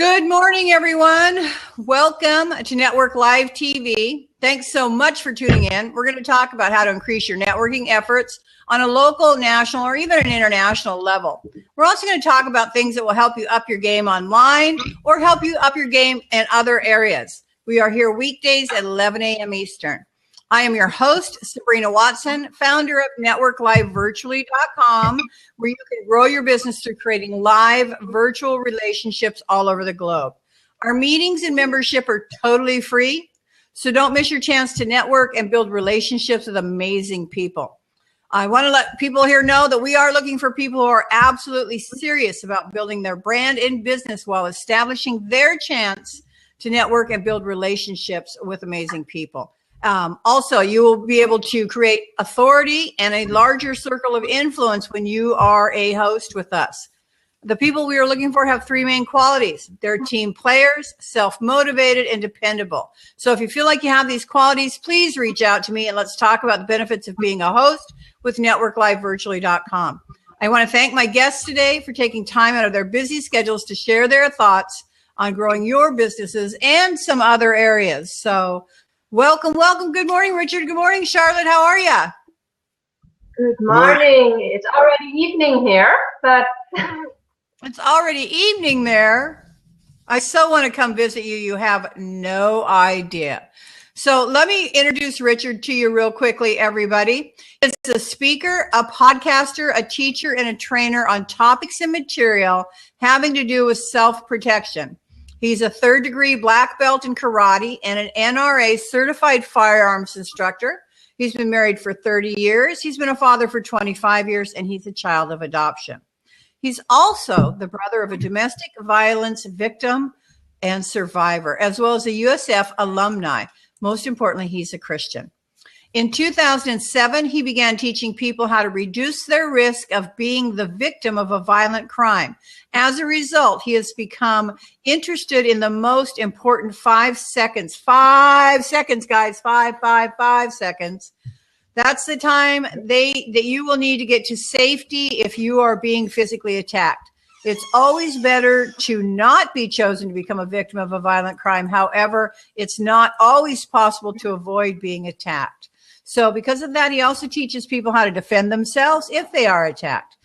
Good morning, everyone. Welcome to Network Live TV. Thanks so much for tuning in. We're going to talk about how to increase your networking efforts on a local, national, or even an international level. We're also going to talk about things that will help you up your game online or help you up your game in other areas. We are here weekdays at 11 a.m. Eastern. I am your host, Sabrina Watson, founder of NetworkLiveVirtually.com, where you can grow your business through creating live virtual relationships all over the globe. Our meetings and membership are totally free, so don't miss your chance to network and build relationships with amazing people. I want to let people here know that we are looking for people who are absolutely serious about building their brand and business while establishing their chance to network and build relationships with amazing people. Also, you will be able to create authority and a larger circle of influence when you are a host with us. The people we are looking for have three main qualities. They're team players, self-motivated, and dependable. So if you feel like you have these qualities, please reach out to me and let's talk about the benefits of being a host with NetworkLiveVirtually.com. I want to thank my guests today for taking time out of their busy schedules to share their thoughts on growing your businesses and some other areas. So welcome. Good morning, Richard. Good morning, Charlotte. How are you? Good morning. It's already evening here, but it's already evening there. I so want to come visit you. You have no idea. So let me introduce Richard to you real quickly, everybody. He's a speaker, a podcaster, a teacher, and a trainer on topics and material having to do with self-protection. He's a third-degree black belt in karate and an NRA certified firearms instructor. He's been married for 30 years. He's been a father for 25 years, and he's a child of adoption. He's also the brother of a domestic violence victim and survivor, as well as a USF alumni. Most importantly, he's a Christian. In 2007, he began teaching people how to reduce their risk of being the victim of a violent crime. As a result, he has become interested in the most important 5 seconds. 5 seconds, guys. 5 seconds. That's the time that you will need to get to safety if you are being physically attacked. It's always better to not be chosen to become a victim of a violent crime. However, it's not always possible to avoid being attacked. So because of that, he also teaches people how to defend themselves if they are attacked.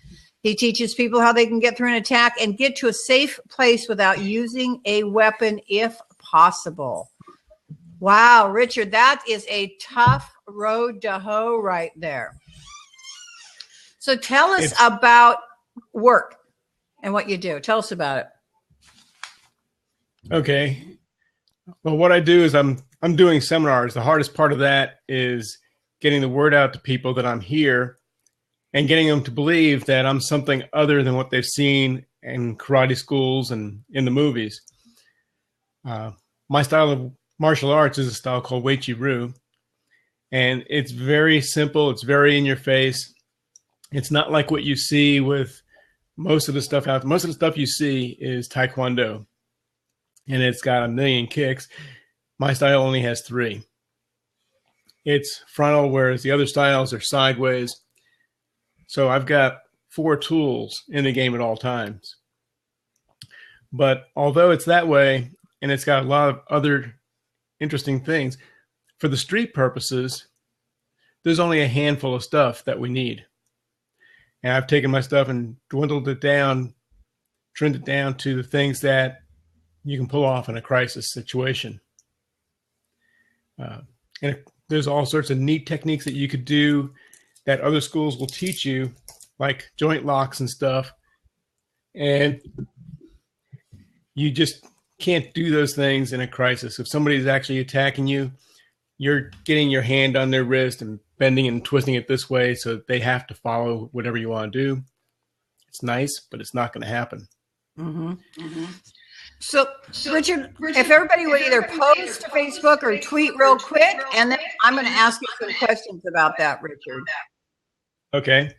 He teaches people how they can get through an attack and get to a safe place without using a weapon if possible. Wow, Richard, that is a tough road to hoe right there. So tell us about work and what you do. Tell us about it. Okay. Well, what I do is I'm doing seminars. The hardest part of that is getting the word out to people that I'm here and getting them to believe that I'm something other than what they've seen in karate schools and in the movies. My style of martial arts is a style called Wei Chi Ru, and it's very simple. It's very in your face. It's not like what you see with most of the stuff out there. Most of the stuff you see is Taekwondo, and it's got a million kicks. My style only has 3. It's frontal, whereas the other styles are sideways. So I've got 4 tools in the game at all times. But although it's that way, and it's got a lot of other interesting things, for the street purposes, there's only a handful of stuff that we need. And I've taken my stuff and dwindled it down, trimmed it down to the things that you can pull off in a crisis situation. And there's all sorts of neat techniques that you could do that other schools will teach you, like joint locks and stuff. And you just can't do those things in a crisis. If somebody's actually attacking you, you're getting your hand on their wrist and bending and twisting it this way so that they have to follow whatever you want to do. It's nice, but it's not going to happen. Mm-hmm. Mm-hmm. So, Richard, if everybody would either post to Facebook or tweet real quick, and then I'm going to ask you some questions about that, Richard. Okay.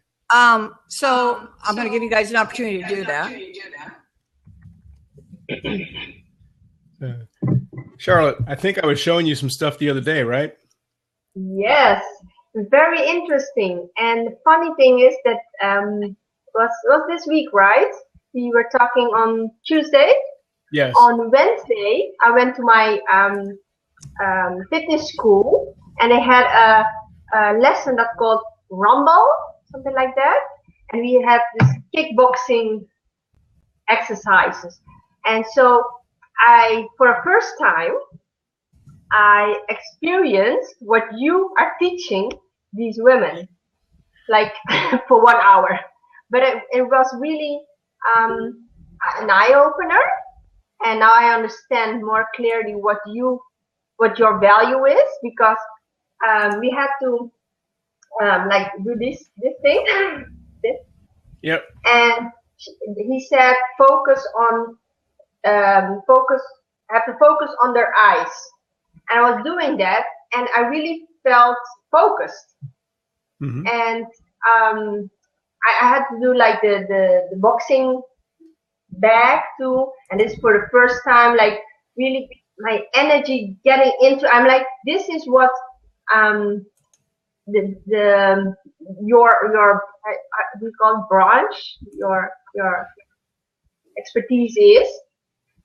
So I'm going to give you guys an opportunity to do that. Charlotte, I think I was showing you some stuff the other day, right? Yes, very interesting. And the funny thing is that was this week, right? We were talking on Tuesday. Yes. On Wednesday, I went to my fitness school, and they had a lesson that's called Rumble, something like that. And we had this kickboxing exercises. And so for the first time, I experienced what you are teaching these women, like for 1 hour. But it was really an eye opener, and now I understand more clearly what your value is, because we had to like do this thing, this, Yep. and he said have to focus on their eyes, and I was doing that, and I really felt focused. Mm-hmm. And I had to do like the boxing bag too, and this for the first time, like really my energy getting into. I'm like, this is what your we call it branch, your expertise is.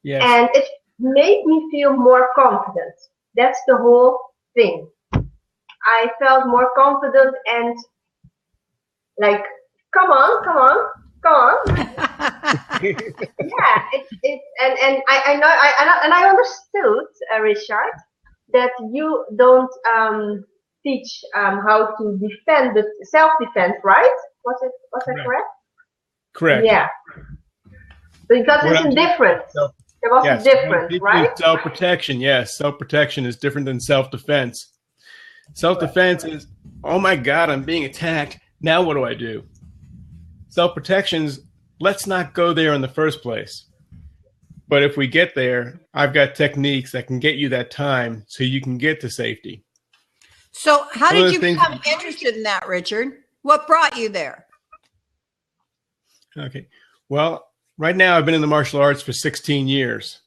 Yes. And it made me feel more confident. That's the whole thing. I felt more confident and like, come on. Yeah, and I know I understood, Richard, that you don't teach how to defend the self-defense, right? Was that correct? Correct. Yeah. Because it's a difference. There was a difference, right? Self-protection, yes. Self-protection is different than self-defense. Self-defense is, oh my God, I'm being attacked. Now what do I do? Self-protection is, let's not go there in the first place. But if we get there, I've got techniques that can get you that time so you can get to safety. So how did you become interested in that, Richard? What brought you there? Okay. Well, right now I've been in the martial arts for 16 years.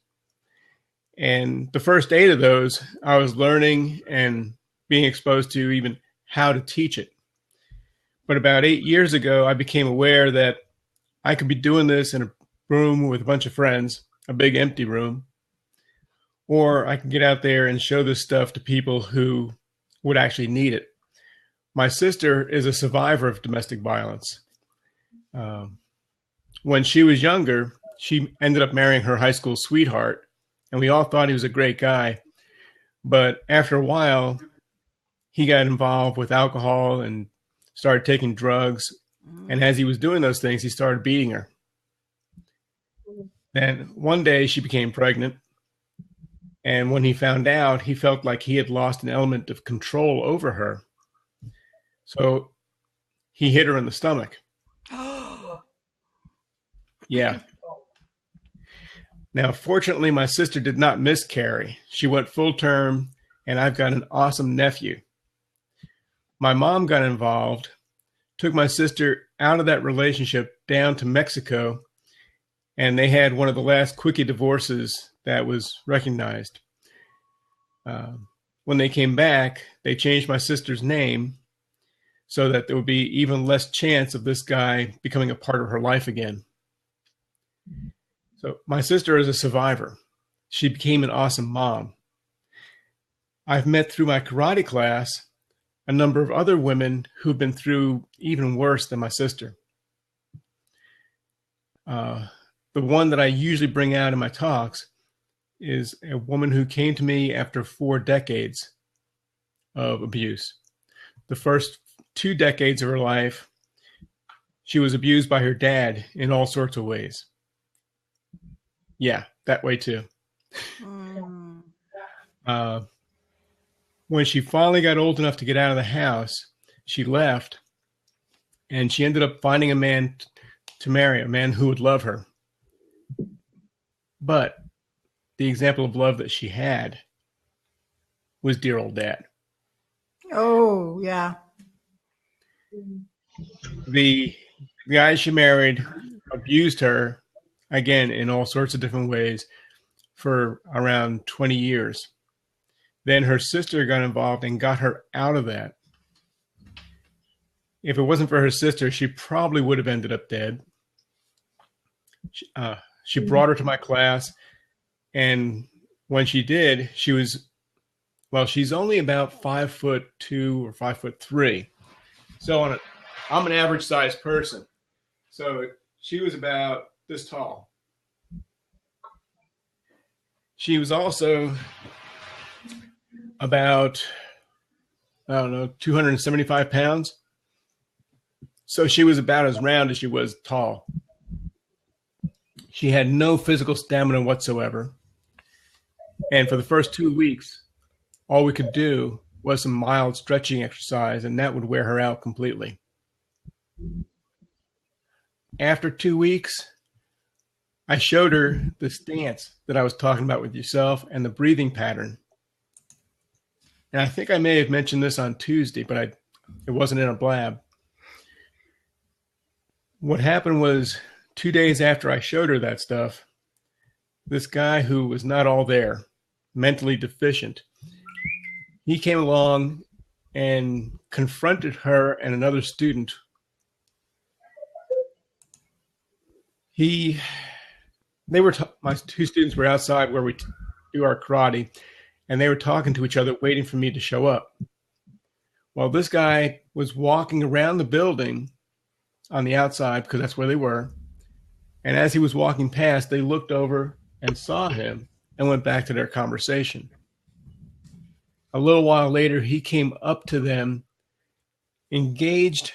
And the first 8 of those, I was learning and being exposed to even how to teach it. But about 8 years ago, I became aware that I could be doing this in a room with a bunch of friends, a big empty room, or I can get out there and show this stuff to people who would actually need it. My sister is a survivor of domestic violence. When she was younger, she ended up marrying her high school sweetheart, and we all thought he was a great guy. But after a while, he got involved with alcohol and started taking drugs. And as he was doing those things, he started beating her. Then one day she became pregnant. And when he found out, he felt like he had lost an element of control over her. So he hit her in the stomach. Yeah. Now, fortunately, my sister did not miscarry. She went full term, and I've got an awesome nephew. My mom got involved, took my sister out of that relationship down to Mexico, and they had one of the last quickie divorces that was recognized. When they came back, they changed my sister's name so that there would be even less chance of this guy becoming a part of her life again. So my sister is a survivor. She became an awesome mom. I've met through my karate class a number of other women who've been through even worse than my sister. The one that I usually bring out in my talks is a woman who came to me after 4 decades of abuse. The first 2 decades of her life, she was abused by her dad in all sorts of ways. Yeah, that way too. When she finally got old enough to get out of the house, she left, and she ended up finding a man to marry, a man who would love her. But the example of love that she had was dear old dad. Oh, yeah. The guy she married abused her, again, in all sorts of different ways for around 20 years. Then her sister got involved and got her out of that. If it wasn't for her sister, she probably would have ended up dead. She brought her to my class. And when she did, she was, well, she's only about 5'2" or 5'3". So I'm an average sized person. So she was about this tall. She was also about, I don't know, 275 pounds. So she was about as round as she was tall. She had no physical stamina whatsoever. And for the first 2 weeks, all we could do was some mild stretching exercise, and that would wear her out completely. After 2 weeks, I showed her the stance that I was talking about with yourself and the breathing pattern. And I think I may have mentioned this on Tuesday, but it wasn't in a blab. What happened was 2 days after I showed her that stuff, this guy who was not all there, mentally deficient, he came along and confronted her and another student. My two students were outside where we do our karate, and they were talking to each other, waiting for me to show up. Well, this guy was walking around the building on the outside, because that's where they were. And as he was walking past, they looked over and saw him and went back to their conversation. A little while later, he came up to them, engaged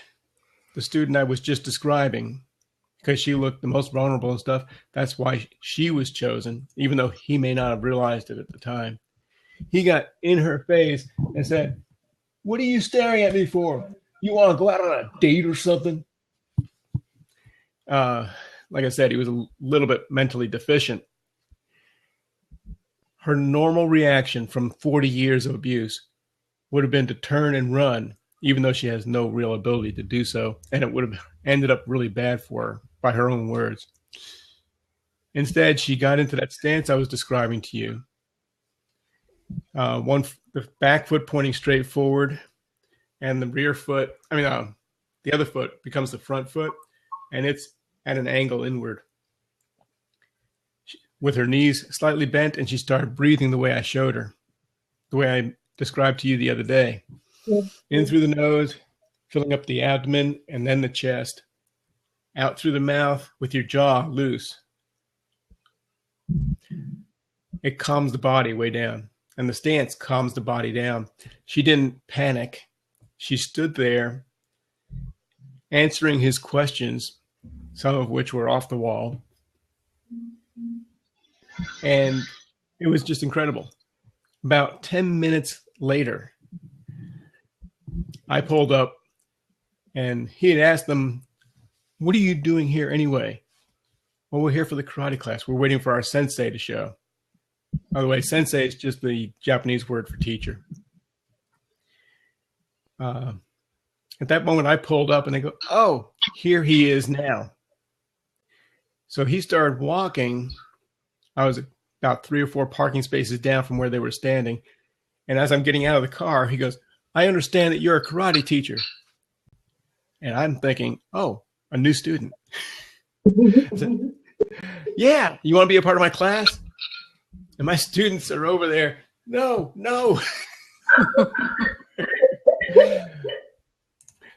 the student I was just describing, because she looked the most vulnerable and stuff. That's why she was chosen, even though he may not have realized it at the time. He got in her face and said, "What are you staring at me for? You want to go out on a date or something?" Like I said, he was a little bit mentally deficient. Her normal reaction from 40 years of abuse would have been to turn and run, even though she has no real ability to do so. And it would have ended up really bad for her, by her own words. Instead, she got into that stance I was describing to you. The back foot pointing straight forward, and the other foot becomes the front foot, and it's at an angle inward, with her knees slightly bent, and she started breathing the way I showed her, the way I described to you the other day. In through the nose, filling up the abdomen and then the chest. Out through the mouth with your jaw loose. It calms the body way down, and the stance calms the body down. She didn't panic. She stood there answering his questions, some of which were off the wall. And it was just incredible. About 10 minutes later, I pulled up, and he had asked them, "What are you doing here anyway?" "Well, we're here for the karate class. We're waiting for our sensei to show." By the way, sensei is just the Japanese word for teacher. At that moment, I pulled up, and they go, "Oh, here he is now." So he started walking. I was about 3 or 4 parking spaces down from where they were standing. And as I'm getting out of the car, he goes, "I understand that you're a karate teacher." And I'm thinking, oh, a new student. I said, "Yeah, you want to be a part of my class?" And my students are over there. No.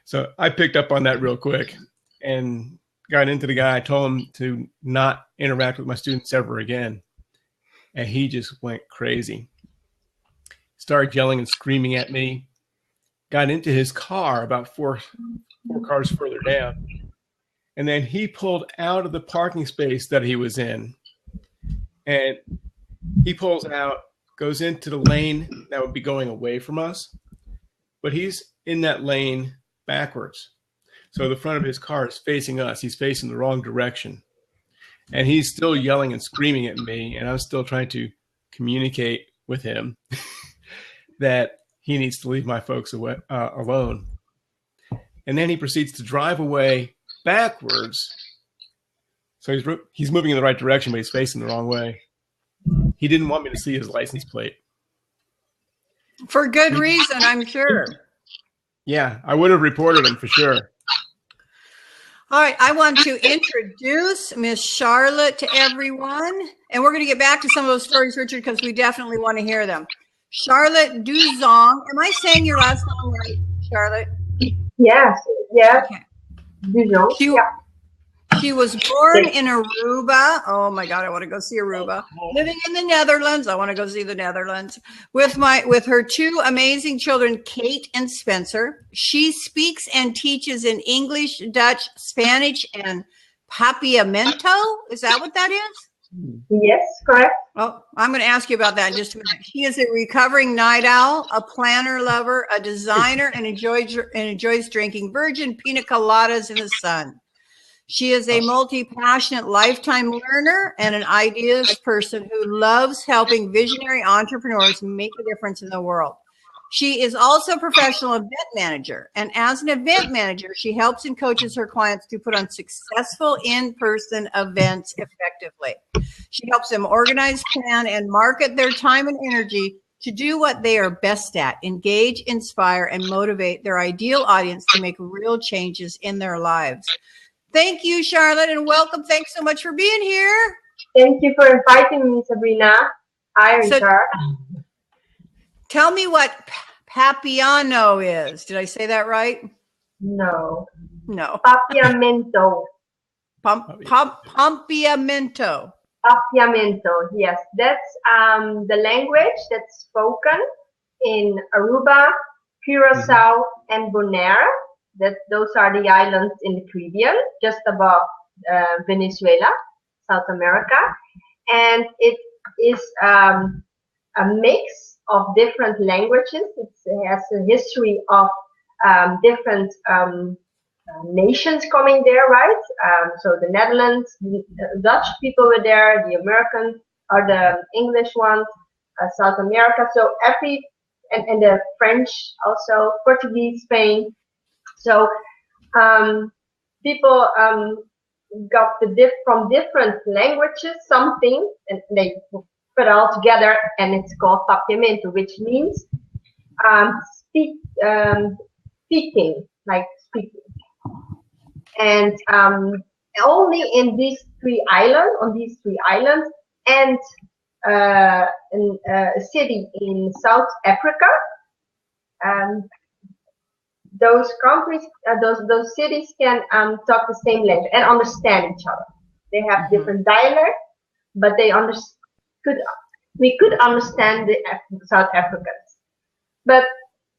So I picked up on that real quick and got into the guy. I told him to not interact with my students ever again. And he just went crazy. Started yelling and screaming at me. Got into his car about four cars further down. And then he pulled out of the parking space that he was in. And he pulls out, goes into the lane that would be going away from us. But he's in that lane backwards. So the front of his car is facing us. He's facing the wrong direction. And he's still yelling and screaming at me. And I'm still trying to communicate with him that he needs to leave my folks alone. And then he proceeds to drive away backwards. So he's moving in the right direction, but he's facing the wrong way. He didn't want me to see his license plate. For good reason, I'm sure. Yeah, I would have reported him for sure. All right, I want to introduce Miss Charlotte to everyone, and we're going to get back to some of those stories, Richard, because we definitely want to hear them. Charlotte Duzong. Am I saying your last name right, Charlotte? Yes, yes. Okay. Duzong, yeah. She was born in Aruba. Oh my God, I want to go see Aruba. Living in the Netherlands. I want to go see the Netherlands with her two amazing children, Kate and Spencer. She speaks and teaches in English, Dutch, Spanish, and Papiamento. Is that what that is? Yes, correct. Oh, I'm going to ask you about that in just a minute. She is a recovering night owl, a planner lover, a designer, and enjoys drinking virgin pina coladas in the sun. She is a multi-passionate lifetime learner and an ideas person who loves helping visionary entrepreneurs make a difference in the world. She is also a professional event manager. And as an event manager, she helps and coaches her clients to put on successful in-person events effectively. She helps them organize, plan, and market their time and energy to do what they are best at, engage, inspire, and motivate their ideal audience to make real changes in their lives. Thank you, Charlotte, and welcome. Thanks so much for being here. Thank you for inviting me, Sabrina. Hi, Richard. Tell me what Papiano is. Did I say that right? No. No. Papiamento. Papiamento. Papiamento, yes. That's the language that's spoken in Aruba, Curacao, and Bonaire. Those are the islands in the Caribbean, just above Venezuela, South America. And it is a mix of different languages. It has a history of different nations coming there, right? So the Netherlands, the Dutch people were there, the American or the English ones, South America. So and the French also, Portuguese, Spain. So people got from different languages something, and they put it all together, and it's called Papiamento, which means speaking, like speaking. And only on these three islands, and in a city in South Africa, those countries, those cities can talk the same language and understand each other. They have different dialects, but we could understand the South Africans. But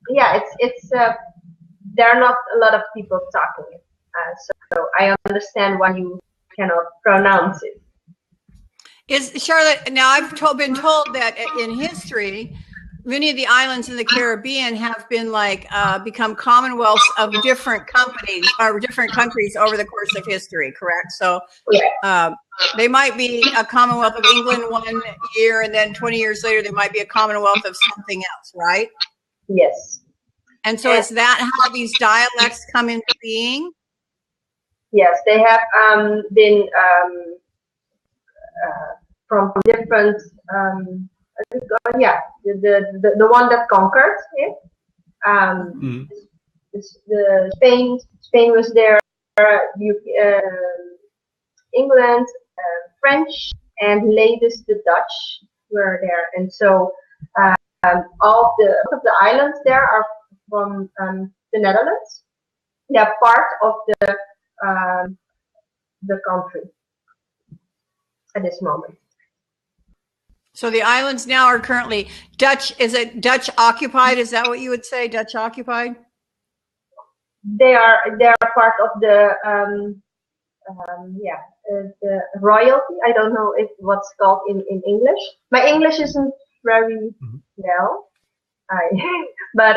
yeah, it's there are not a lot of people talking it, so I understand why you cannot pronounce it. Is Charlotte? Now I've been told that in history, many of the islands in the Caribbean have been become commonwealths of different companies or different countries over the course of history, correct? So they might be a Commonwealth of England one year, and then 20 years later, they might be a Commonwealth of something else, right? Yes. And so is that how these dialects come into being? Yes, they have been from different the one that conquered it. Spain was there, England, French, and latest the Dutch were there, and so all of the islands there are from the Netherlands. They are part of the country at this moment. So the islands now are currently Dutch. Is it Dutch occupied? Is that what you would say? Dutch occupied? They are part of the the royalty. I don't know what's called in English. My English isn't very well. But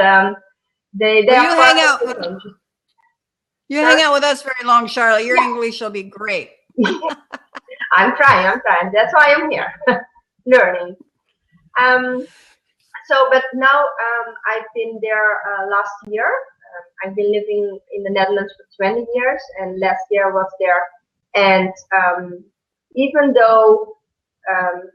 they well, are hang out. You hang out with us very long, Charlotte. Your English will be great. I'm trying. That's why I'm here. Learning. But now I've been there last year. I've been living in the Netherlands for 20 years, and last year I was there. And even though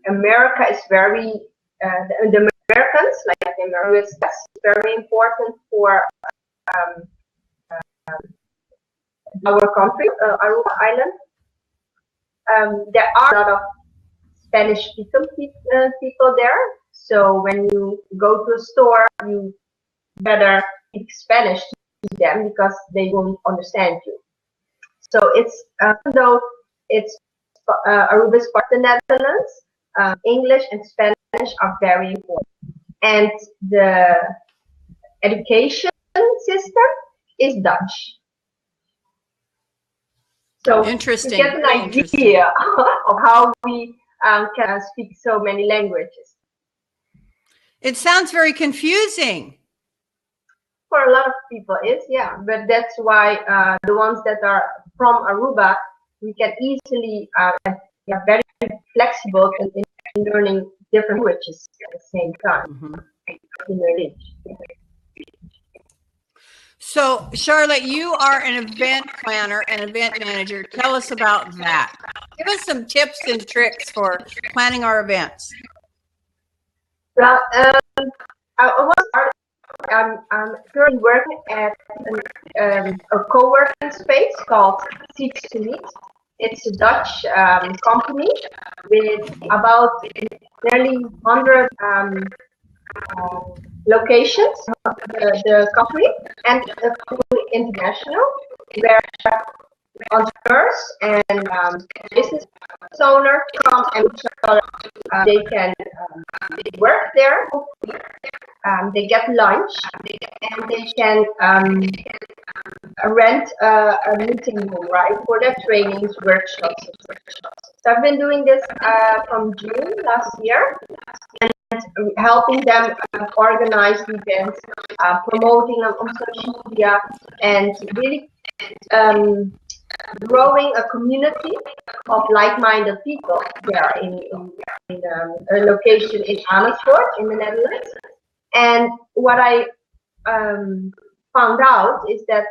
America is very, the Americans, like the Americans, that's very important for our country, Aruba Island. There are a lot of Spanish-speaking people there. So when you go to a store, you better speak Spanish to them because they won't understand you. So it's though it's Aruba is part of the Netherlands, English and Spanish are very important, and the education system is Dutch. So Interesting. you get an idea of how we can speak so many languages. It sounds very confusing. For a lot of people is, yeah, but that's why the ones that are from Aruba, we can easily we are very flexible in learning different languages at the same time. Mm-hmm. So, Charlotte, you are an event planner and event manager. Tell us about that. Give us some tips and tricks for planning our events. Well, I'm currently working at a co-working space called Seats to Meet. It's a Dutch company with about nearly 100 locations of the company, and the company international, where entrepreneurs and business owners come and they can work there. They get lunch, and they can rent a meeting room, right, for their trainings, workshops. So I've been doing this from June last year, and helping them organize events, promoting them on social media, and really growing a community of like-minded people there in a location in Amersfoort in the Netherlands. And what I found out is that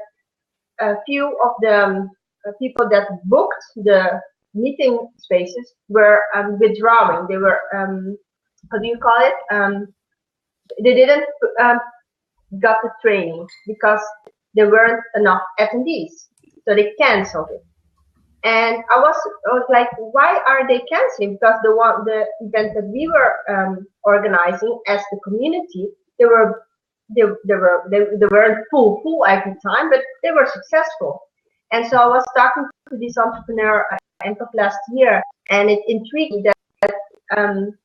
a few of the people that booked the meeting spaces were withdrawing. They were how do you call it? They didn't got the training because there weren't enough attendees, so they canceled it. And I was like, why are they canceling? Because the event that we were organizing as the community, they weren't full every time, but they were successful. And so I was talking to this entrepreneur at the end of last year, and it intrigued me that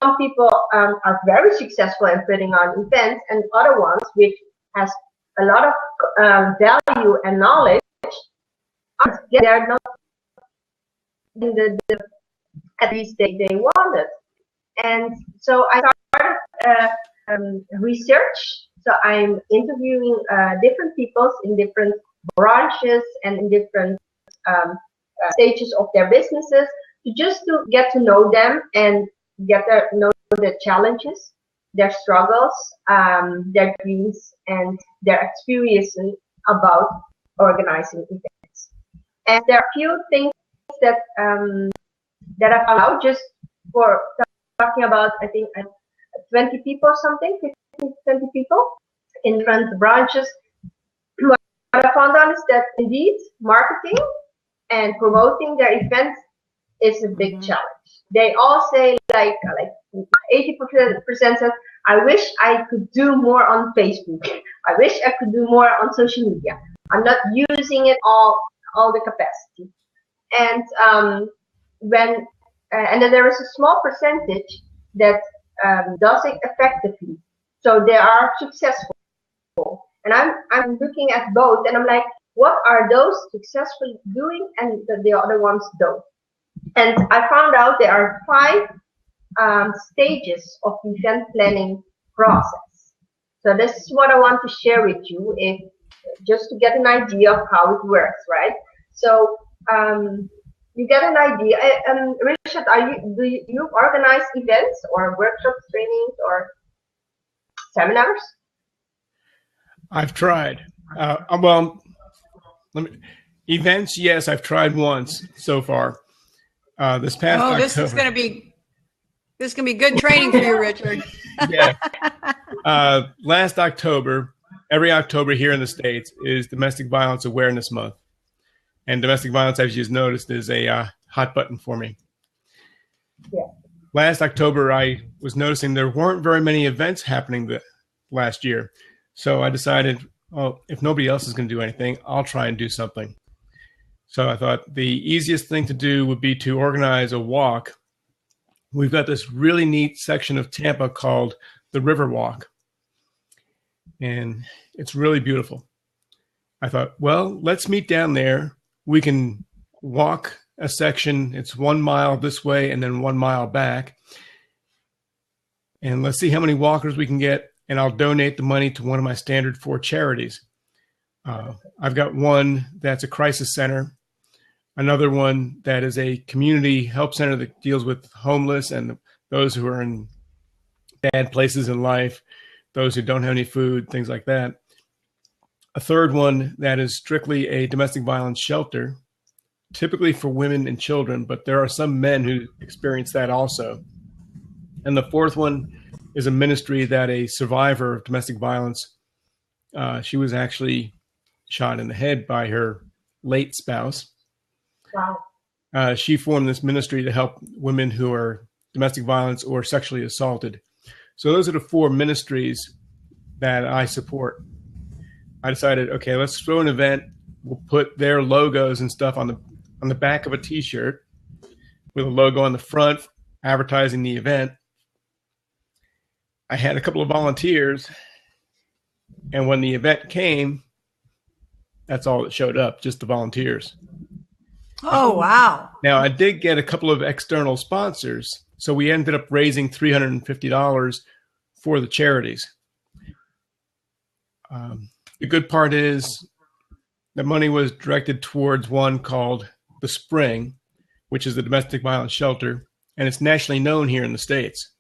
some people are very successful in putting on events, and other ones which has a lot of value and knowledge, they're not in the at least they wanted. And so I started research. So I'm interviewing different people in different branches and in different stages of their businesses, just to get to know them and get to know their challenges, their struggles, their dreams, and their experiences about organizing events. And there are a few things that that I found out just for talking about, I think 20 people or something, 15, 20 people in different branches. What I found out is that indeed marketing and promoting their events is a big challenge. They all say like 80% says, I wish I could do more on Facebook. I wish I could do more on social media. I'm not using it all the capacity. And and then there is a small percentage that does it effectively. So they are successful. And I'm looking at both, and I'm like, what are those successfully doing and the other ones don't? And I found out there are 5 stages of event planning process. So this is what I want to share with you, just to get an idea of how it works, right? So you get an idea. Richard, do you organize events or workshops, trainings, or seminars? I've tried. Events, yes, I've tried once so far. This past October. This is going to be good training for you, Richard. Yeah. Last October, every October here in the States is Domestic Violence Awareness Month. And domestic violence, as you've noticed, is a hot button for me. Yeah. Last October, I was noticing there weren't very many events happening last year. So I decided, well, if nobody else is going to do anything, I'll try and do something. So I thought the easiest thing to do would be to organize a walk. We've got this really neat section of Tampa called the River Walk, and it's really beautiful. I thought, well, let's meet down there. We can walk a section. It's 1 mile this way and then 1 mile back. And let's see how many walkers we can get, and I'll donate the money to one of my Standard 4 charities. I've got one that's a crisis center, another one that is a community help center that deals with homeless and those who are in bad places in life, those who don't have any food, things like that. A third one that is strictly a domestic violence shelter, typically for women and children, but there are some men who experience that also. And the fourth one is a ministry that a survivor of domestic violence, she was actually shot in the head by her late spouse. Wow. She formed this ministry to help women who are domestic violence or sexually assaulted. So those are the 4 ministries that I support. I decided, okay, let's throw an event. We'll put their logos and stuff on the back of a T-shirt with a logo on the front advertising the event. I had a couple of volunteers, and when the event came, that's all that showed up, just the volunteers. Oh, wow. Now, I did get a couple of external sponsors, so we ended up raising $350 for the charities. The good part is the money was directed towards one called The Spring, which is the domestic violence shelter, and it's nationally known here in the States.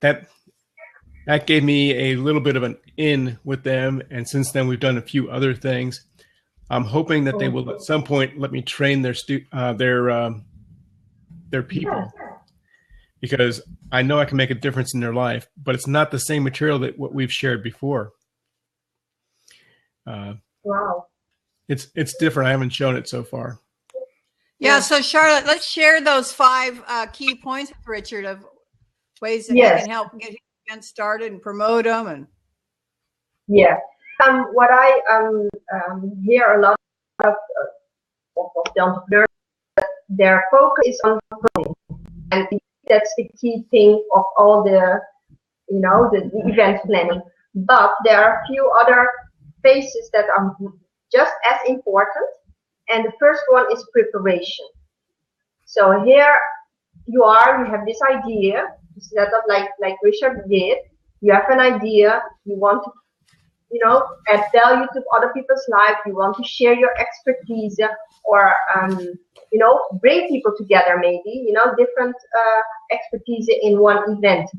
That gave me a little bit of an in with them, and since then we've done a few other things. I'm hoping that they will at some point let me train their people, because I know I can make a difference in their life, but it's not the same material that what we've shared before. Wow. It's different. I haven't shown it so far. Yeah. So Charlotte, let's share those 5 key points with Richard of ways that he can help get his events started and promote them. And yeah. What I hear a lot of the entrepreneurs, their focus is on promoting, and that's the key thing of all the event planning. But there are a few other phases that are just as important, and the first one is preparation. So here you have this idea, set up like Richard did. You have an idea, you want to add value to other people's lives, you want to share your expertise, or bring people together, maybe different expertise in one event,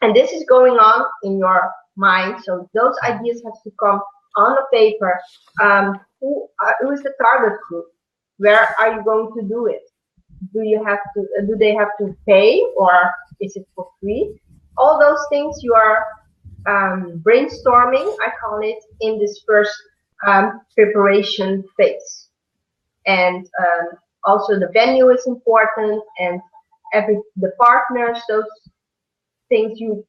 and this is going on in your mind. So those ideas have to come on the paper. Who is the target group? Where are you going to do it? Do they have to pay, or is it for free? All those things you are brainstorming, I call it, in this first preparation phase. And also the venue is important, and the partners, those things you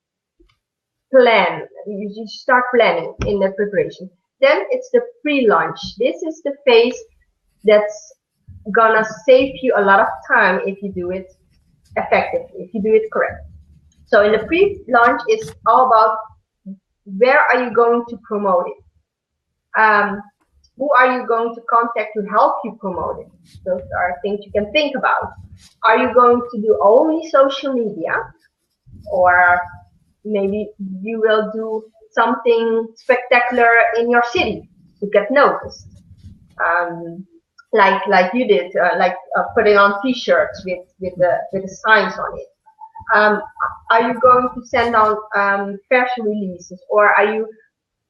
plan, you start planning in the preparation. Then it's the pre-launch. This is the phase that's gonna save you a lot of time if you do it effectively, if you do it correct. So in the pre-launch, it's all about where are you going to promote it? Who are you going to contact to help you promote it? Those are things you can think about. Are you going to do only social media? Or maybe you will do something spectacular in your city to get noticed. Like you did, putting on T-shirts with the signs on it. Are you going to send out fashion releases, or are you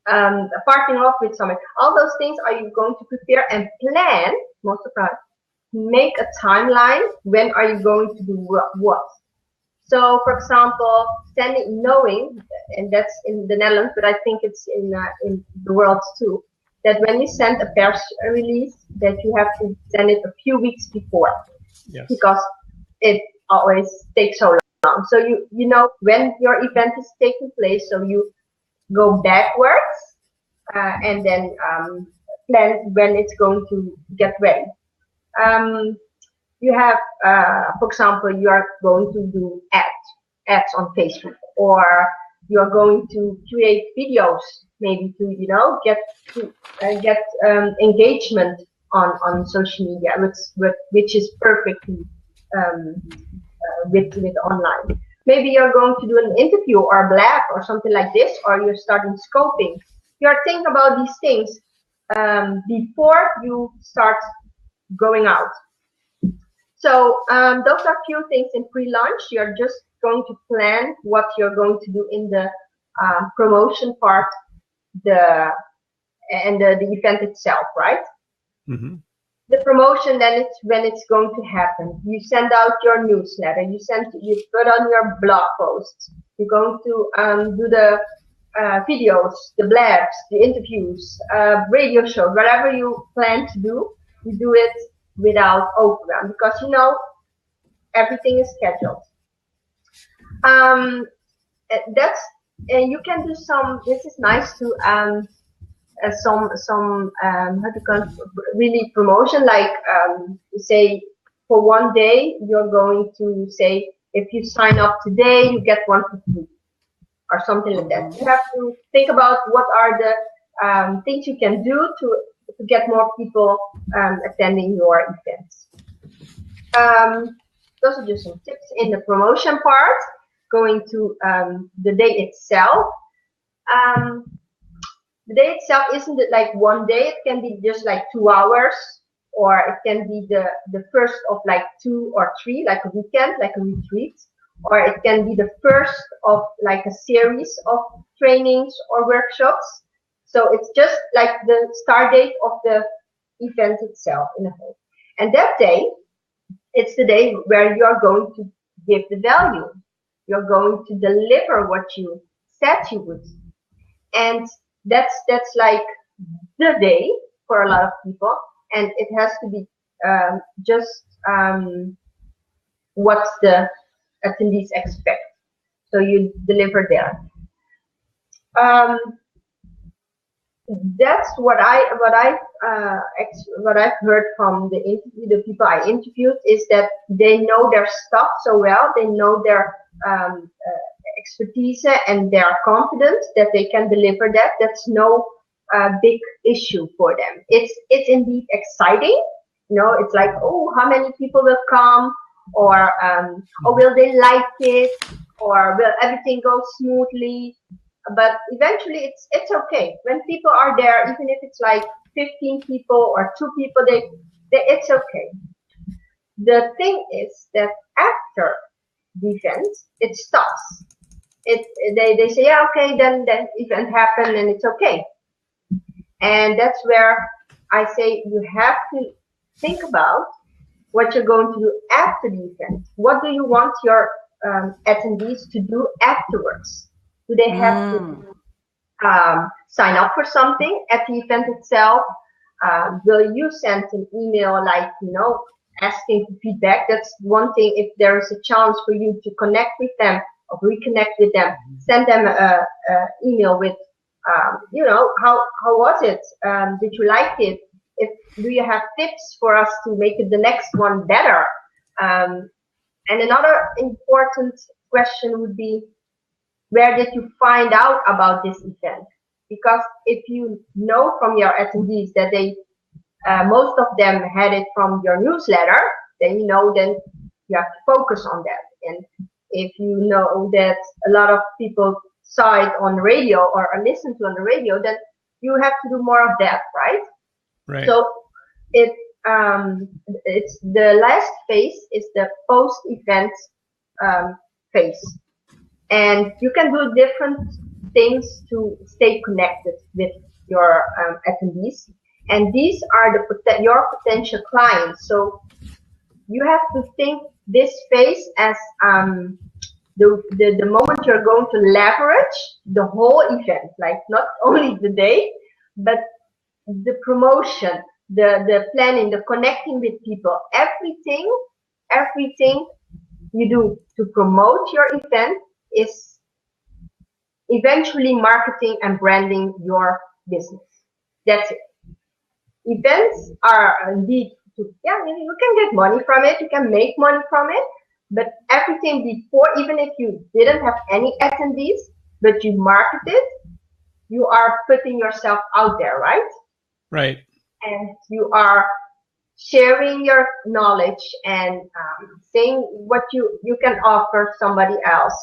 partnering up with someone? All those things are you going to prepare and plan, most of the time, make a timeline. When are you going to do what? So, for example, knowing, and that's in the Netherlands, but I think it's in the world too, that when you send a press release, that you have to send it a few weeks before, Yes. because it always takes so long. So you know when your event is taking place, so you go backwards and then plan when it's going to get ready. You have, for example, you are going to do ads on Facebook, or you are going to create videos, maybe to get engagement on social media, which is perfectly with online. Maybe you're going to do an interview or a blab or something like this, or you're starting scoping. You're thinking about these things before you start going out. So those are few things in pre-launch. You're just going to plan what you're going to do in the promotion part, and the event itself, right? Mm-hmm. The promotion, then it's when it's going to happen. You send out your newsletter. You put on your blog posts. You're going to do the videos, the blabs, the interviews, radio shows, whatever you plan to do. You do it without overwhelm, because everything is scheduled. You can do some. This is nice to some how to call it, really promotion, like say for one day you're going to say, if you sign up today you get one for free, or something like that. You have to think about what are the things you can do to get more people attending your events. Those are just some tips in the promotion part. Going to the day itself. The day itself isn't it like one day? It can be just like 2 hours, or it can be the first of like 2 or 3, like a weekend, like a retreat, or it can be the first of like a series of trainings or workshops. So it's just like the start date of the event itself in a whole. And that day, it's the day where you are going to give the value. You're going to deliver what you said you would. And that's like the day for a lot of people. And it has to be just what the attendees expect. So you deliver there. That's what I've heard from the people I interviewed, is that they know their stuff so well. They know their expertise, and they are confident that they can deliver that. That's no big issue for them. It's indeed exciting. It's like, oh, how many people will come, or will they like it, or will everything go smoothly? But eventually it's okay. When people are there, even if it's like 15 people or 2 people, it's okay. The thing is that after the event, it stops. They say, yeah, okay, then the event happened and it's okay. And that's where I say you have to think about what you're going to do after the event. What do you want your attendees to do afterwards? Do they have to sign up for something at the event itself? Will you send an email like, asking for feedback? That's one thing. If there is a chance for you to connect with them or reconnect with them, send them an email with, how was it? Did you like it? Do you have tips for us to make it the next one better? And another important question would be, where did you find out about this event? Because if you know from your attendees that most of them had it from your newsletter, then you have to focus on that. And if you know that a lot of people saw it on the radio or listened to on the radio, then you have to do more of that, right? Right. So it's the last phase is the post-event phase. And you can do different things to stay connected with your attendees. And these are your potential clients. So you have to think this phase as the moment you're going to leverage the whole event, like not only the day, but the promotion, the planning, the connecting with people, everything you do to promote your event is eventually marketing and branding your business. That's it. Events are indeed, you can get money from it, you can make money from it, but everything before, even if you didn't have any attendees, but you marketed, you are putting yourself out there, right? Right. And you are sharing your knowledge and saying what you can offer somebody else.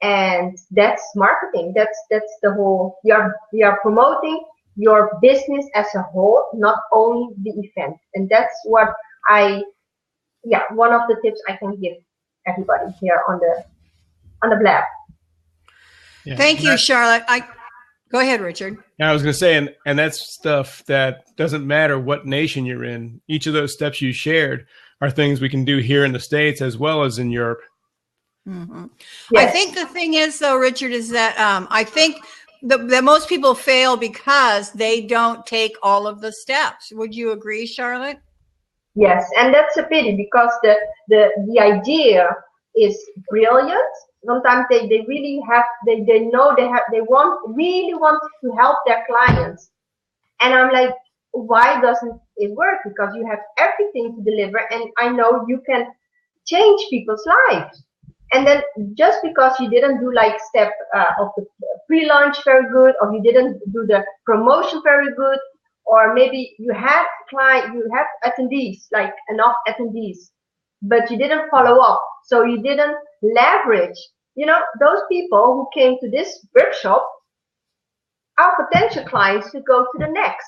And that's marketing. That's the whole, we are promoting your business as a whole, not only the event. And that's what one of the tips I can give everybody here on the blab. Yeah. Thank you, Charlotte. Go ahead, Richard. Yeah, I was going to say, and that's stuff that doesn't matter what nation you're in. Each of those steps you shared are things we can do here in the States as well as in Europe. Mm-hmm. Yes. I think the thing is, though, Richard, is that I think that most people fail because they don't take all of the steps. Would you agree, Charlotte? Yes, and that's a pity because the idea is brilliant. Sometimes they really have, they know they really want to help their clients. And I'm like, why doesn't it work? Because you have everything to deliver, and I know you can change people's lives. And then just because you didn't do like step of the pre-launch very good, or you didn't do the promotion very good, or maybe you had attendees, like enough attendees, but you didn't follow up. So you didn't leverage, those people who came to this workshop are potential clients to go to the next.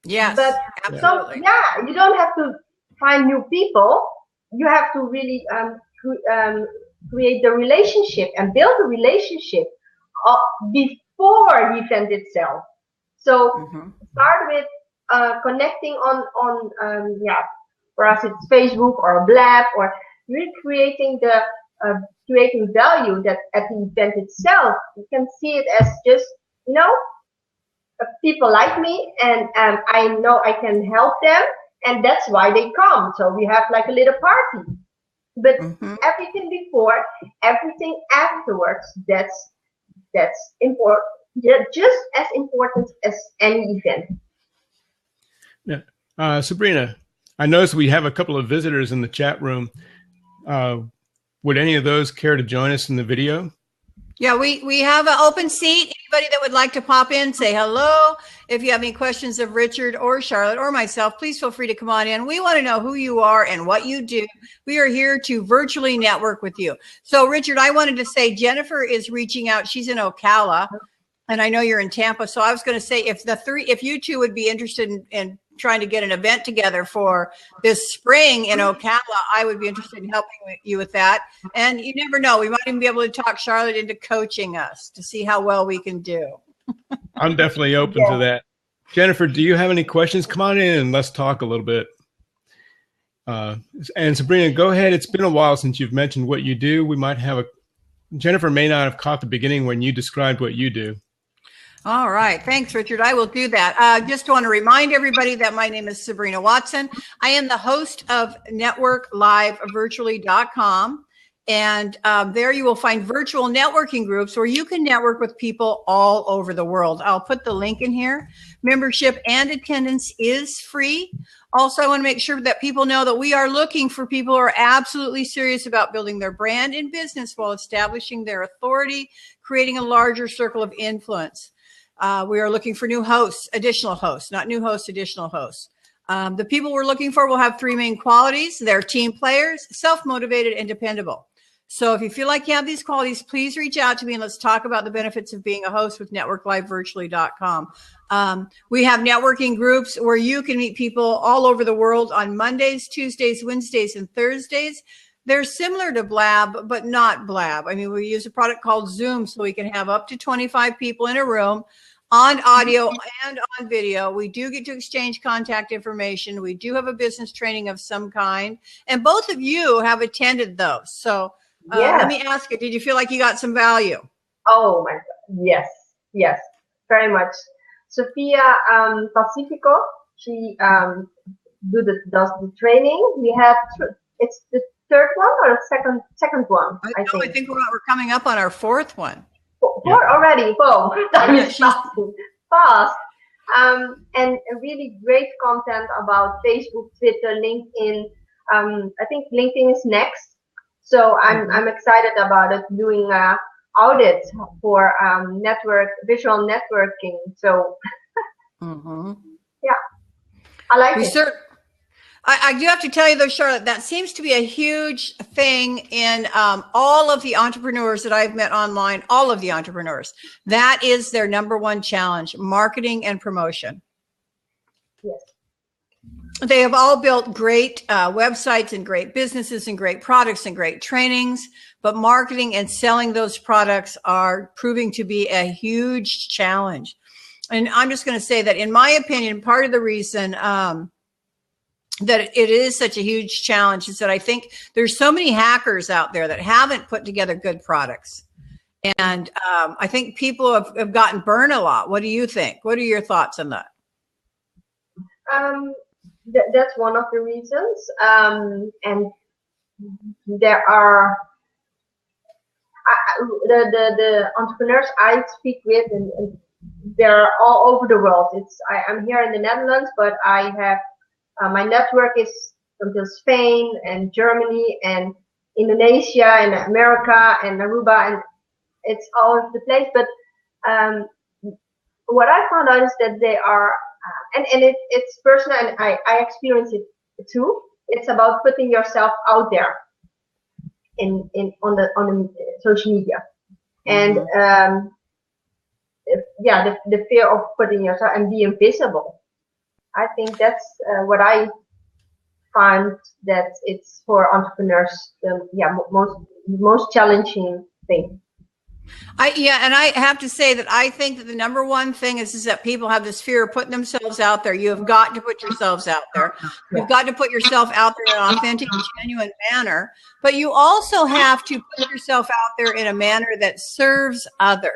Yes, but absolutely. You don't have to find new people. You have to really create the relationship and build a relationship before the event itself. So start with connecting on for us it's Facebook or Blab, or really creating value that at the event itself. You can see it as just people like me, and I know I can help them, and that's why they come. So we have like a little party. But everything before, everything afterwards, that's important. Just as important as any event. Yeah, Sabrina, I noticed we have a couple of visitors in the chat room. Would any of those care to join us in the video? Yeah, we have an open seat. Anybody that would like to pop in, say hello. If you have any questions of Richard or Charlotte or myself, please feel free to come on in. We want to know who you are and what you do. We are here to virtually network with you. So, Richard, I wanted to say Jennifer is reaching out. She's in Ocala, and I know you're in Tampa. So I was going to say if you two would be interested in trying to get an event together for this spring in Ocala, I would be interested in helping you with that. And you never know, we might even be able to talk Charlotte into coaching us to see how well we can do. I'm definitely open to that. Jennifer, do you have any questions? Come on in and let's talk a little bit. And Sabrina, go ahead. It's been a while since you've mentioned what you do. We might have Jennifer may not have caught the beginning when you described what you do. All right. Thanks, Richard. I will do that. Just want to remind everybody that my name is Sabrina Watson. I am the host of NetworkLiveVirtually.com. And there you will find virtual networking groups where you can network with people all over the world. I'll put the link in here. Membership and attendance is free. Also, I want to make sure that people know that we are looking for people who are absolutely serious about building their brand and business while establishing their authority, creating a larger circle of influence. We are looking for new hosts, additional hosts, not new hosts, additional hosts. The people we're looking for will have three main qualities. They're team players, self-motivated, and dependable. So if you feel like you have these qualities, please reach out to me and let's talk about the benefits of being a host with NetworkLiveVirtually.com. We have networking groups where you can meet people all over the world on Mondays, Tuesdays, Wednesdays, and Thursdays. They're similar to Blab, but not Blab. I mean, we use a product called Zoom so we can have up to 25 people in a room on audio and on video. We do get to exchange contact information. We do have a business training of some kind. And both of you have attended those. So let me ask you, did you feel like you got some value? Oh my God. Yes, very much. Sophia Pacifico. She does the training. We have it's the third one or the second one. I think we're coming up on our fourth one. Four already. Whoa, time is passing fast. And a really great content about Facebook, Twitter, LinkedIn. I think LinkedIn is next. So I'm excited about it, doing audit for visual networking. So yeah, I like it. I do have to tell you though, Charlotte, that seems to be a huge thing in all of the entrepreneurs that I've met online, all of the entrepreneurs. That is their number one challenge, marketing and promotion. Yes. They have all built great websites and great businesses and great products and great trainings, but marketing and selling those products are proving to be a huge challenge. And I'm just going to say that, in my opinion, part of the reason that it is such a huge challenge is that I think there's so many hackers out there that haven't put together good products. And I think people have gotten burned a lot. What do you think? What are your thoughts on that? That's one of the reasons. And there are the entrepreneurs I speak with, and they're all over the world. I'm here in the Netherlands, but I have my network is until Spain and Germany and Indonesia and America and Aruba, and it's all over the place. But what I found out is that they are, and it's personal, and I experience it too. It's about putting yourself out there on the social media, and the fear of putting yourself and being visible. I think that's what I find that it's for entrepreneurs the most challenging thing. And I have to say that I think that the number one thing is that people have this fear of putting themselves out there. You have got to put yourselves out there. You've got to put yourself out there in an authentic, genuine manner. But you also have to put yourself out there in a manner that serves others.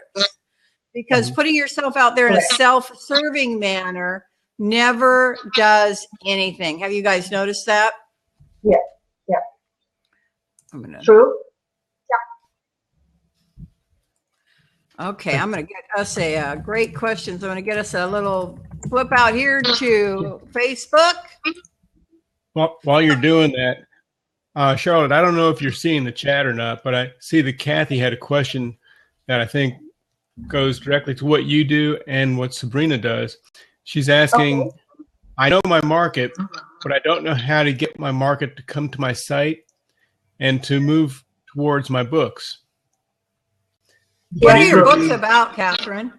Because putting yourself out there in a self-serving manner never does anything. Have you guys noticed that? Yeah. True. Yeah. Okay, I'm going to get us a great questions. I'm going to get us a little flip out here to Facebook. Well, while you're doing that, Charlotte, I don't know if you're seeing the chat or not, but I see that Kathy had a question that I think goes directly to what you do and what Sabrina does. She's asking, I know my market, but I don't know how to get my market to come to my site and to move towards my books. What are your books about, Catherine?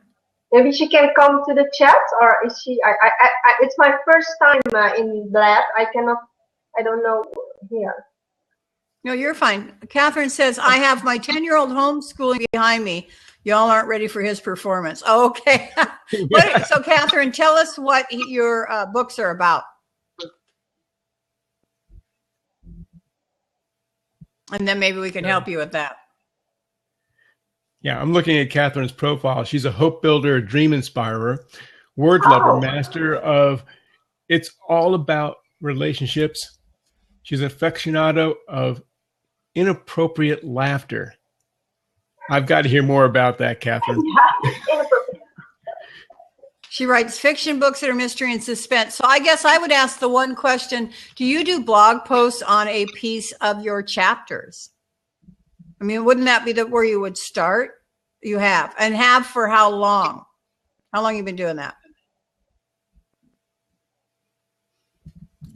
Maybe she can come to the chat, or is she? It's my first time in Blab. I don't know here. No, you're fine. Catherine says, I have my 10-year-old homeschooling behind me. Y'all aren't ready for his performance. Oh, okay. So, Catherine, tell us what your books are about. And then maybe we can help you with that. Yeah, I'm looking at Catherine's profile. She's a hope builder, a dream inspirer, word lover, master of, it's all about relationships. She's an aficionado of inappropriate laughter. I've got to hear more about that, Catherine. She writes fiction books that are mystery and suspense. So I guess I would ask the one question, do you do blog posts on a piece of your chapters? I mean, wouldn't that be where you would start? You have. And have for how long? How long have you been doing that?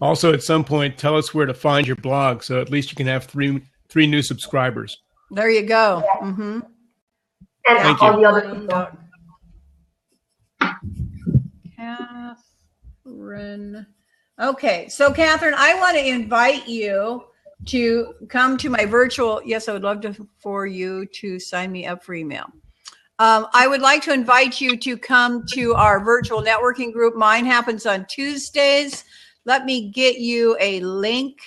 Also, at some point, tell us where to find your blog so at least you can have three new subscribers. There you go. Yeah. Mm-hmm. And Thank all you. the other people. Catherine. Okay, so Catherine, I want to invite you to come to my virtual. Yes, I would love for you to sign me up for email. I would like to invite you to come to our virtual networking group. Mine happens on Tuesdays. Let me get you a link.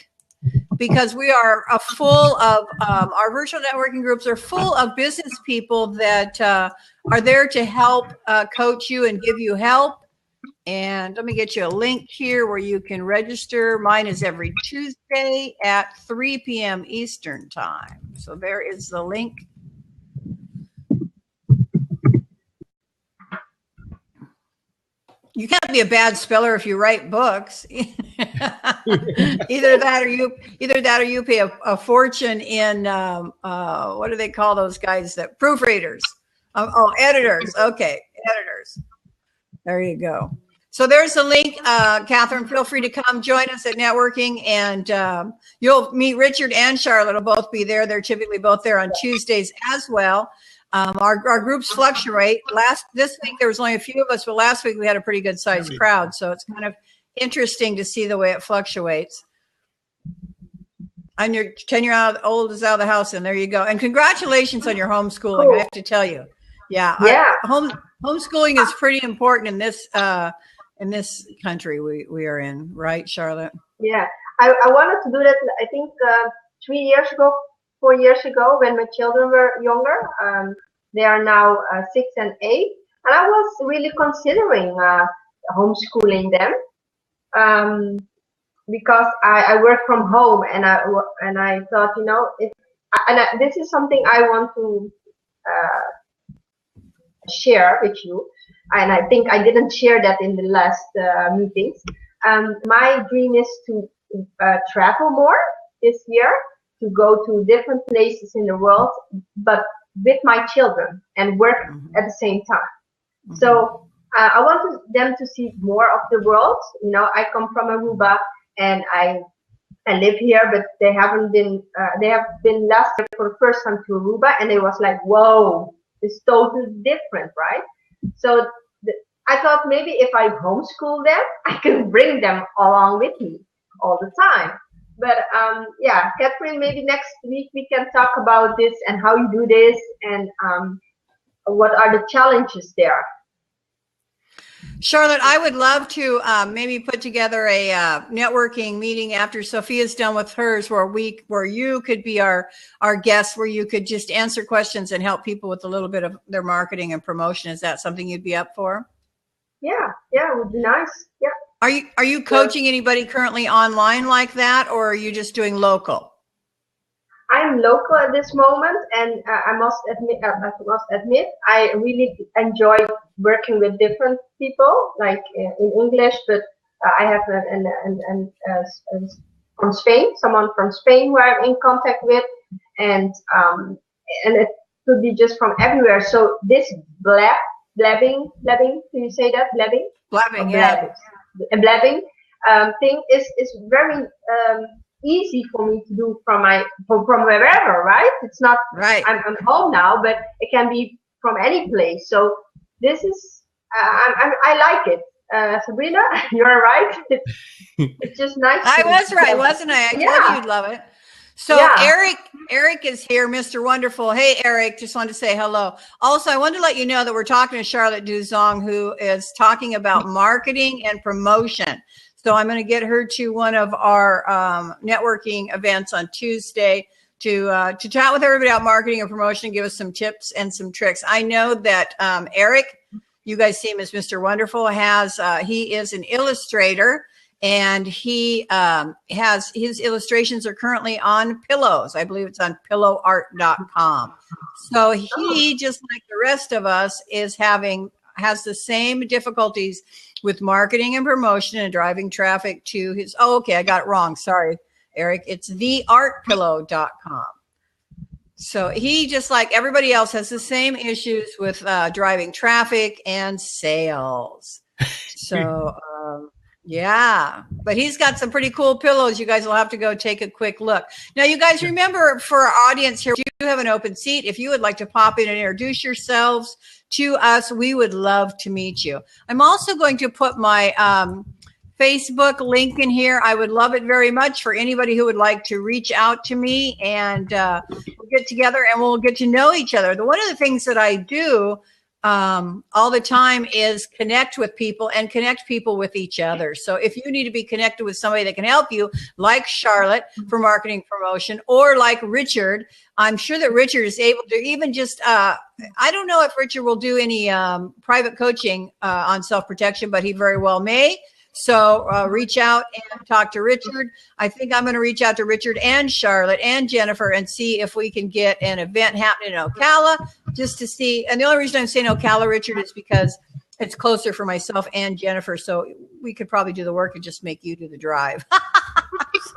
because we are full of our virtual networking groups are full of business people that are there to help coach you and give you help. And let me get you a link here where you can register. Mine is every Tuesday at 3 p.m. Eastern time. So there is the link. You can't be a bad speller if you write books. either that or you pay a fortune in what do they call those guys that proofreaders? Editors. Okay, editors. There you go. So there's the link. Catherine, feel free to come join us at networking, and you'll meet Richard and Charlotte will both be there. They're typically both there on Tuesdays as well. Our groups fluctuate. This week there was only a few of us, but last week we had a pretty good sized crowd. So it's kind of interesting to see the way it fluctuates. And your 10-year-old is out of the house, and there you go. And congratulations on your homeschooling. Cool. I have to tell you, yeah. Homeschooling is pretty important in this country we are in, right, Charlotte? Yeah, I wanted to do that. I think 3 years ago, 4 years ago, when my children were younger. They are now 6 and 8, and I was really considering homeschooling them because I work from home, and I thought, this is something I want to share with you, and I think I didn't share that in the last meetings. My dream is to travel more this year, to go to different places in the world, but with my children and work at the same time. Mm-hmm. So I want them to see more of the world. I come from Aruba, and I live here, but they haven't been. They have been last year for the first time to Aruba, and it was like, whoa. It's totally different, right? So I thought maybe if I homeschool them, I can bring them along with me all the time. But Catherine, maybe next week we can talk about this and how you do this and what are the challenges there. Charlotte, I would love to maybe put together a networking meeting after Sophia's done with hers, where you could be our guest, where you could just answer questions and help people with a little bit of their marketing and promotion. Is that something you'd be up for? Yeah, it would be nice. Yeah. Are you coaching anybody currently online like that, or are you just doing local? I'm local at this moment, and I must admit, I really enjoy working with different people, like in English. But I have from Spain, someone from Spain who I'm in contact with, and it could be just from everywhere. So this blabbing, can you say that? Blabbing, yeah. Blabbing thing is very easy for me to do from wherever, right? It's not right. I'm home now, but it can be from any place. So this is I like it. Sabrina, you're right. It's just nice. I was right, wasn't I? I told you you'd love it. So yeah. Eric is here, Mr. Wonderful. Hey, Eric, just wanted to say hello. Also, I wanted to let you know that we're talking to Charlotte Duzong, who is talking about marketing and promotion. So I'm going to get her to one of our networking events on Tuesday to chat with everybody about marketing and promotion and give us some tips and some tricks. I know that Eric, you guys see him as Mr. Wonderful, he is an illustrator, and he has his illustrations are currently on pillows. I believe it's on pillowart.com. So he, just like the rest of us, has the same difficulties with marketing and promotion and driving traffic to his, I got it wrong. Sorry, Eric. It's theartpillow.com. So he, just like everybody else, has the same issues with driving traffic and sales. So, but he's got some pretty cool pillows. You guys will have to go take a quick look. Now, you guys remember, for our audience here, we do have an open seat. If you would like to pop in and introduce yourselves to us, we would love to meet you. I'm also going to put my Facebook link in here. I would love it very much for anybody who would like to reach out to me, and we'll get together and we'll get to know each other. One of the things that I do all the time is connect with people and connect people with each other. So if you need to be connected with somebody that can help you, like Charlotte for marketing promotion, or like Richard, I'm sure that Richard is able to even just, I don't know if Richard will do any private coaching on self-protection, but he very well may. So reach out and talk to Richard. I think I'm going to reach out to Richard and Charlotte and Jennifer and see if we can get an event happening in Ocala just to see. And the only reason I'm saying Ocala, Richard, is because it's closer for myself and Jennifer. So we could probably do the work and just make you do the drive.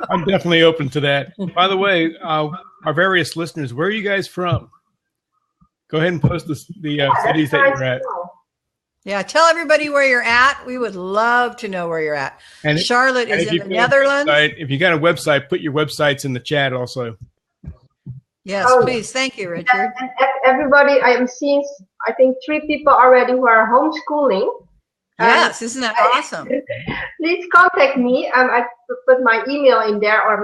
I'm definitely open to that. By the way, our various listeners, where are you guys from? Go ahead and post the cities that you're at. Yeah, tell everybody where you're at. We would love to know where you're at. And Charlotte is in the Netherlands. If you got a website, put your websites in the chat also. Yes, please. Thank you, Richard. And everybody, I am seeing, I think 3 people already who are homeschooling. Yes, isn't that awesome? Please contact me. I put my email in there, or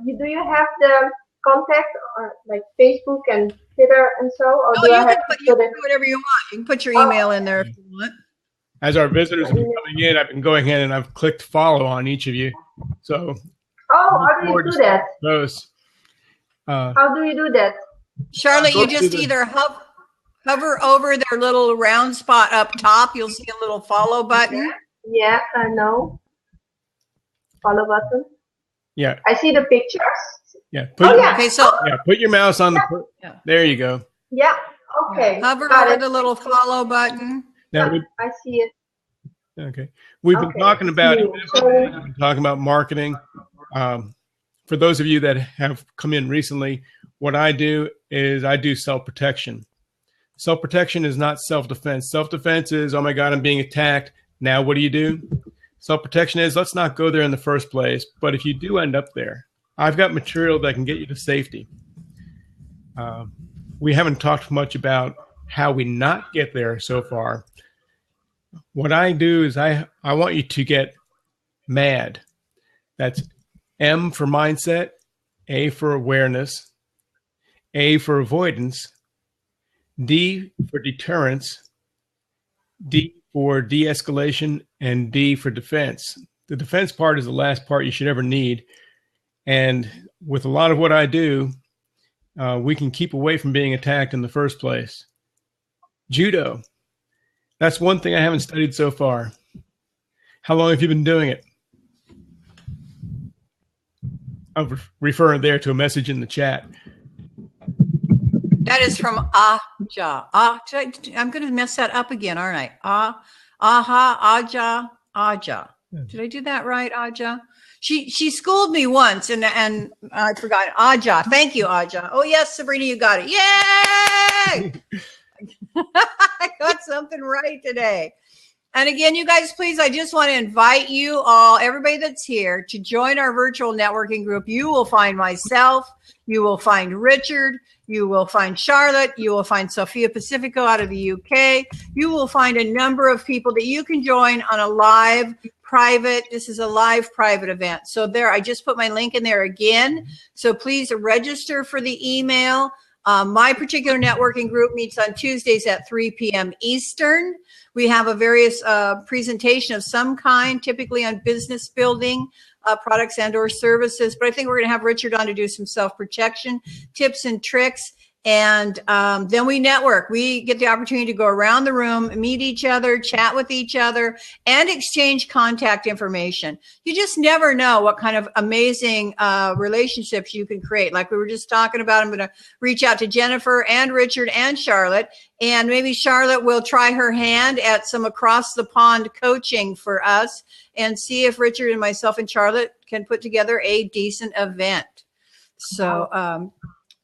do you have the contact, or like Facebook and Twitter and so? Or you can do whatever you want. You can put your email in there if you want. As our visitors have been coming in, I've been going in and I've clicked follow on each of you. So, how do you do that? How do you do that? Charlotte, you just either hover over their little round spot up top. You'll see a little follow button. Yeah, I know. Follow button. Yeah. I see the pictures. Yeah. Put your mouse on the. There you go. Yeah. Okay. Hover over the little follow button. Now I see it. Okay. We've been talking about marketing. For those of you that have come in recently, what I do is I do self-protection. Self-protection is not self-defense. Self-defense is, oh my God, I'm being attacked. Now what do? Self-protection is, let's not go there in the first place. But if you do end up there, I've got material that can get you to safety. We haven't talked much about how we not get there so far. What I do is I want you to get MAD. That's M for mindset, A for awareness, A for avoidance, D for deterrence, D for de-escalation, and D for defense. The defense part is the last part you should ever need. And with a lot of what I do, we can keep away from being attacked in the first place. Judo. That's one thing I haven't studied so far. How long have you been doing it? I'm referring there to a message in the chat. That is from Aja. I'm going to mess that up again, aren't I? Aja. Did I do that right, Aja? She schooled me once, and I forgot. Aja. Thank you, Aja. Oh, yes, Sabrina, you got it. Yay! I got something right today. And again, you guys, please, I just want to invite you all, everybody that's here, to join our virtual networking group. You will find myself. You will find Richard. You will find Charlotte. You will find Sophia Pacifico out of the UK. You will find a number of people that you can join on a live private. This is a live private event. So there, I just put my link in there again. So please register for the email. My particular networking group meets on Tuesdays at 3 p.m. Eastern. We have a various presentation of some kind, typically on business building, products and or services. But I think we're going to have Richard on to do some self-protection tips and tricks. And then we network. We get the opportunity to go around the room, meet each other, chat with each other, and exchange contact information. You just never know what kind of amazing relationships you can create. Like we were just talking about, I'm going to reach out to Jennifer and Richard and Charlotte, and maybe Charlotte will try her hand at some across the pond coaching for us and see if Richard and myself and Charlotte can put together a decent event. So,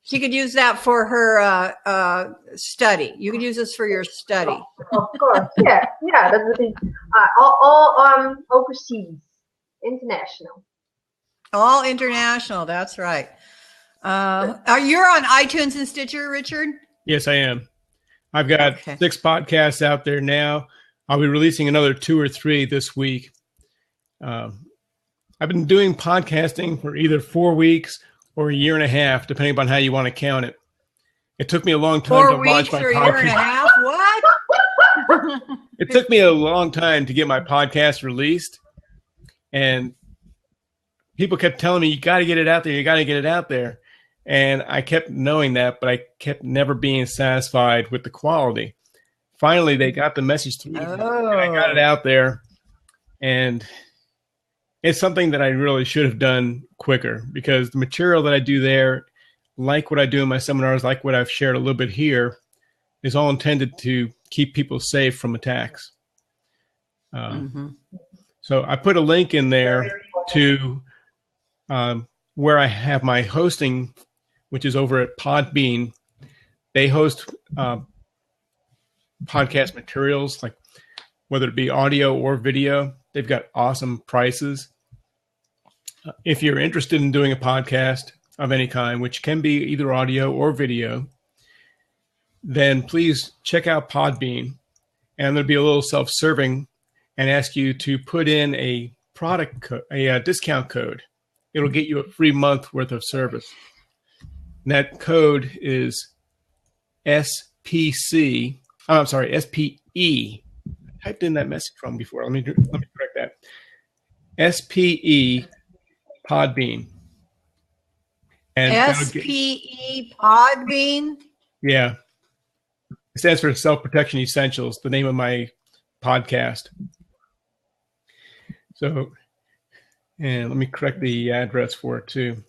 she could use that for her study. You could use this for your study. Of course, yeah, that would be all overseas, international. All international. That's right. You're on iTunes and Stitcher, Richard? Yes, I am. I've got 6 podcasts out there now. I'll be releasing another 2 or 3 this week. I've been doing podcasting for either 4 weeks or a year and a half, depending upon how you want to count it. It took me a long time to launch my podcast. 4 weeks or a year and a half? What? it took me a long time to get my podcast released, and people kept telling me, you got to get it out there. You got to get it out there. And I kept knowing that, but I kept never being satisfied with the quality. Finally, they got the message through. And I got it out there. And it's something that I really should have done quicker, because the material that I do there, like what I do in my seminars, like what I've shared a little bit here, is all intended to keep people safe from attacks. So I put a link in there to where I have my hosting, which is over at Podbean. They host podcast materials, like whether it be audio or video. They've got awesome prices. If you're interested in doing a podcast of any kind, which can be either audio or video, then please check out Podbean. And there'll be a little self-serving and ask you to put in a discount code. It'll get you a free month worth of service. And that code is SPE. I typed in that message wrong before. Let me correct that. SPE Podbean. And SPE Podbean? Yeah. It stands for Self Protection Essentials, the name of my podcast. So, and let me correct the address for it too.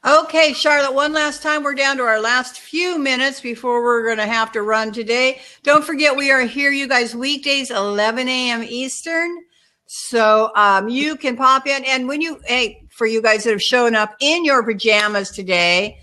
Okay, Charlotte, one last time. We're down to our last few minutes before we're going to have to run today. Don't forget, we are here, you guys, weekdays, 11 a.m. Eastern. So you can pop in. And when for you guys that have shown up in your pajamas today,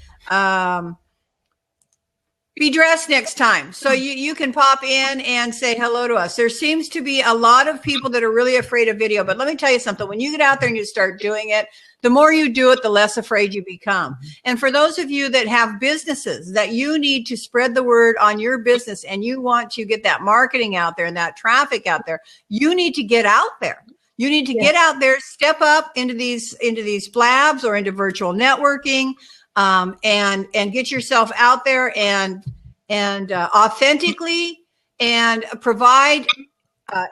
be dressed next time. So you can pop in and say hello to us. There seems to be a lot of people that are really afraid of video. But let me tell you something. When you get out there and you start doing it, the more you do it, the less afraid you become. And for those of you that have businesses that you need to spread the word on your business and you want to get that marketing out there and that traffic out there, you need to get out there. You need to get out there, step up into these blabs or into virtual networking, and get yourself out there and authentically and provide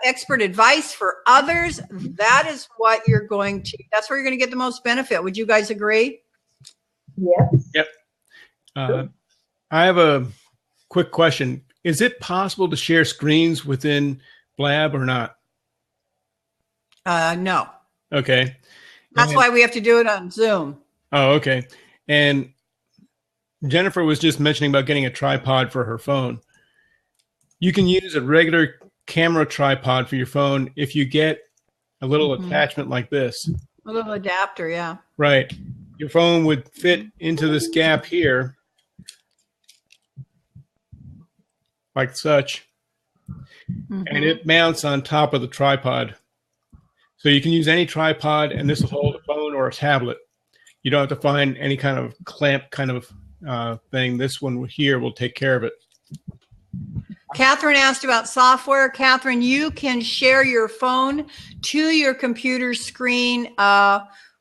expert advice for others. That is what that's where you're going to get the most benefit. Would you guys agree? Yes. Yep. I have a quick question. Is it possible to share screens within Blab or not? No. Okay. That's why we have to do it on Zoom. Oh, okay. And Jennifer was just mentioning about getting a tripod for her phone. You can use a regular camera tripod for your phone if you get a little attachment like this. A little adapter, yeah. Right. Your phone would fit into this gap here, like such, and it mounts on top of the tripod. So you can use any tripod, and this will hold a phone or a tablet. You don't have to find any kind of clamp kind of thing. This one here will take care of it. Catherine asked about software. Catherine, you can share your phone to your computer screen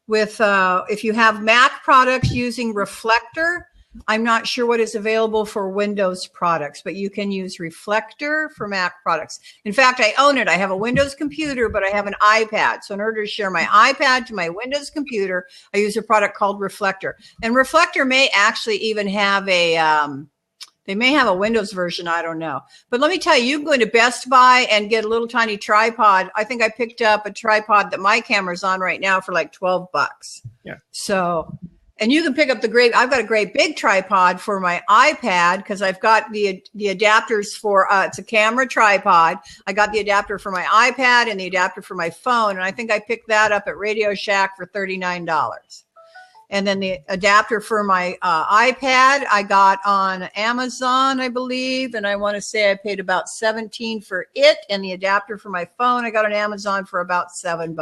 with if you have Mac products using Reflector. I'm not sure what is available for Windows products, but you can use Reflector for Mac products. In fact, I own it. I have a Windows computer, but I have an iPad. So in order to share my iPad to my Windows computer, I use a product called Reflector. And Reflector may actually even have they may have a Windows version. I don't know. But let me tell you, you can go into Best Buy and get a little tiny tripod. I think I picked up a tripod that my camera's on right now for like $12. Yeah. So, and you can pick up I've got a great big tripod for my iPad because I've got the adapters for, it's a camera tripod. I got the adapter for my iPad and the adapter for my phone. And I think I picked that up at Radio Shack for $39. And then the adapter for my iPad, I got on Amazon, I believe. And I want to say I paid about $17 for it. And the adapter for my phone, I got on Amazon for about $7.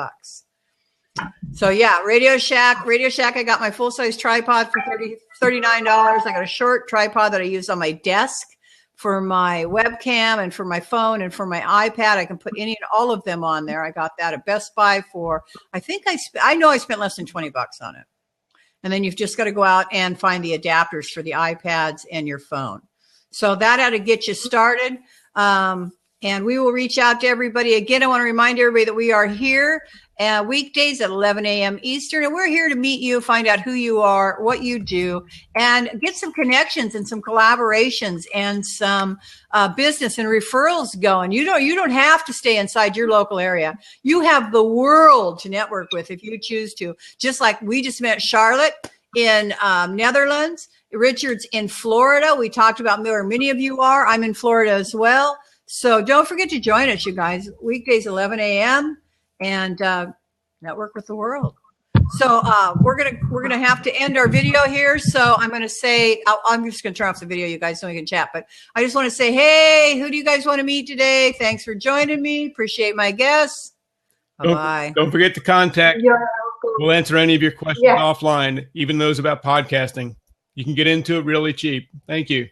So yeah, Radio Shack, I got my full-size tripod for $39. I got a short tripod that I use on my desk for my webcam and for my phone and for my iPad. I can put any and all of them on there. I got that at Best Buy for, I know I spent less than $20 on it. And then you've just got to go out and find the adapters for the iPads and your phone. So that ought to get you started. And we will reach out to everybody. Again, I want to remind everybody that we are here weekdays at 11 a.m. Eastern, and we're here to meet you, find out who you are, what you do, and get some connections and some collaborations and some business and referrals going. You don't have to stay inside your local area. You have the world to network with if you choose to. Just like we just met Charlotte in Netherlands. Richard's in Florida. We talked about where many of you are. I'm in Florida as well. So don't forget to join us, you guys. Weekdays, 11 a.m. and network with the world. So we're gonna have to end our video here. So I'm gonna say I'm just gonna turn off the video, you guys, so we can chat. But I just want to say, hey, who do you guys want to meet today? Thanks for joining me. Appreciate my guests. Bye. Don't forget to contact. You're welcome. We'll answer any of your questions offline, even those about podcasting. You can get into it really cheap. Thank you.